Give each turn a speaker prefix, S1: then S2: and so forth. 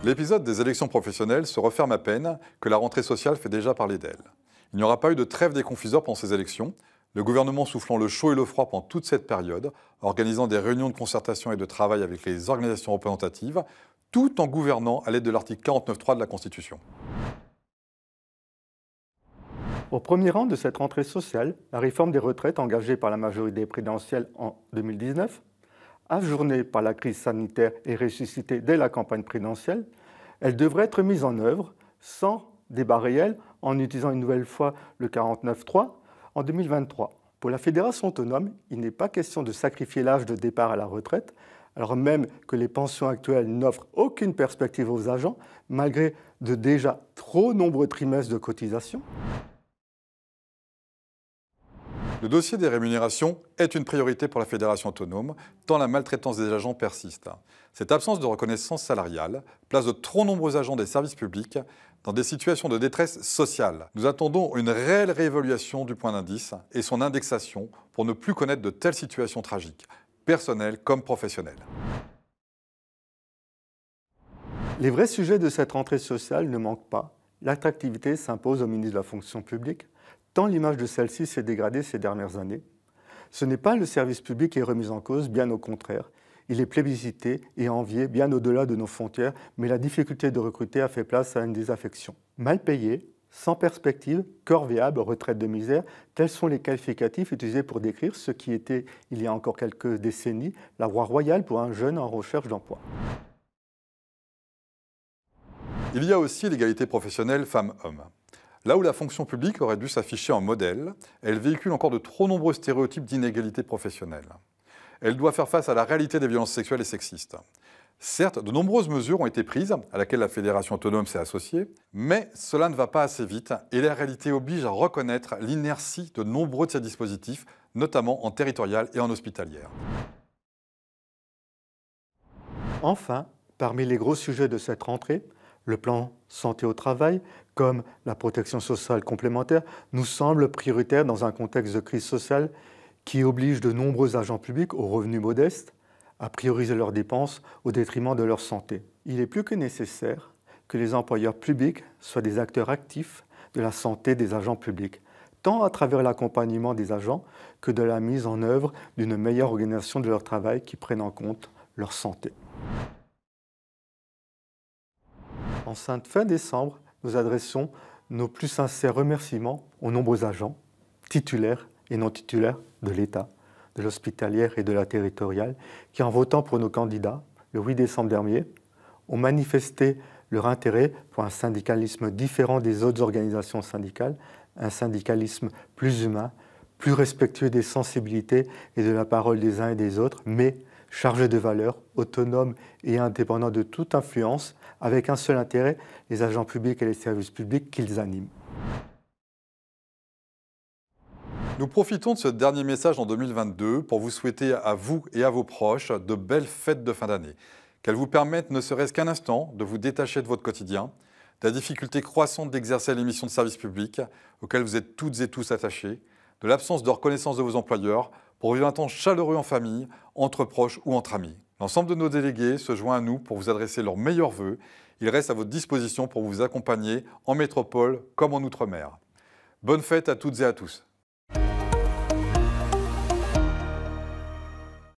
S1: L'épisode des élections professionnelles se referme à peine que la rentrée sociale fait déjà parler d'elle. Il n'y aura pas eu de trêve des confiseurs pendant ces élections, le gouvernement soufflant le chaud et le froid pendant toute cette période, organisant des réunions de concertation et de travail avec les organisations représentatives, tout en gouvernant à l'aide de l'article 49.3 de la Constitution.
S2: Au premier rang de cette rentrée sociale, la réforme des retraites engagée par la majorité présidentielle en 2019, ajournée par la crise sanitaire et ressuscitée dès la campagne présidentielle, elle devrait être mise en œuvre sans débat réel en utilisant une nouvelle fois le 49.3 en 2023. Pour la Fédération autonome, il n'est pas question de sacrifier l'âge de départ à la retraite, alors même que les pensions actuelles n'offrent aucune perspective aux agents, malgré de déjà trop nombreux trimestres de cotisation.
S1: Le dossier des rémunérations est une priorité pour la Fédération autonome, tant la maltraitance des agents persiste. Cette absence de reconnaissance salariale place de trop nombreux agents des services publics dans des situations de détresse sociale. Nous attendons une réelle réévaluation du point d'indice et son indexation pour ne plus connaître de telles situations tragiques, personnelles comme professionnelles.
S2: Les vrais sujets de cette rentrée sociale ne manquent pas. L'attractivité s'impose au ministre de la fonction publique, tant l'image de celle-ci s'est dégradée ces dernières années. Ce n'est pas le service public qui est remis en cause, bien au contraire. Il est plébiscité et envié bien au-delà de nos frontières, mais la difficulté de recruter a fait place à une désaffection. Mal payé, sans perspective, corvéable, retraite de misère, tels sont les qualificatifs utilisés pour décrire ce qui était, il y a encore quelques décennies, la voie royale pour un jeune en recherche d'emploi.
S1: Il y a aussi l'égalité professionnelle femmes-hommes. Là où la fonction publique aurait dû s'afficher en modèle, elle véhicule encore de trop nombreux stéréotypes d'inégalité professionnelle. Elle doit faire face à la réalité des violences sexuelles et sexistes. Certes, de nombreuses mesures ont été prises, à laquelle la Fédération autonome s'est associée, mais cela ne va pas assez vite et la réalité oblige à reconnaître l'inertie de nombreux de ces dispositifs, notamment en territorial et en hospitalière.
S2: Enfin, parmi les gros sujets de cette rentrée, le plan santé au travail, comme la protection sociale complémentaire, nous semble prioritaire dans un contexte de crise sociale qui oblige de nombreux agents publics aux revenus modestes à prioriser leurs dépenses au détriment de leur santé. Il est plus que nécessaire que les employeurs publics soient des acteurs actifs de la santé des agents publics, tant à travers l'accompagnement des agents que de la mise en œuvre d'une meilleure organisation de leur travail qui prenne en compte leur santé. En cette fin décembre, nous adressons nos plus sincères remerciements aux nombreux agents, titulaires et non titulaires de l'État, de l'hospitalière et de la territoriale, qui en votant pour nos candidats, le 8 décembre dernier, ont manifesté leur intérêt pour un syndicalisme différent des autres organisations syndicales, un syndicalisme plus humain, plus respectueux des sensibilités et de la parole des uns et des autres, mais chargé de valeurs, autonome et indépendant de toute influence, avec un seul intérêt, les agents publics et les services publics qu'ils animent.
S1: Nous profitons de ce dernier message en 2022 pour vous souhaiter à vous et à vos proches de belles fêtes de fin d'année. Qu'elles vous permettent, ne serait-ce qu'un instant, de vous détacher de votre quotidien, de la difficulté croissante d'exercer les missions de service public auxquelles vous êtes toutes et tous attachés, de l'absence de reconnaissance de vos employeurs, pour vivre un temps chaleureux en famille, entre proches ou entre amis. L'ensemble de nos délégués se joint à nous pour vous adresser leurs meilleurs vœux. Ils restent à votre disposition pour vous accompagner en métropole comme en outre-mer. Bonne fête à toutes et à tous.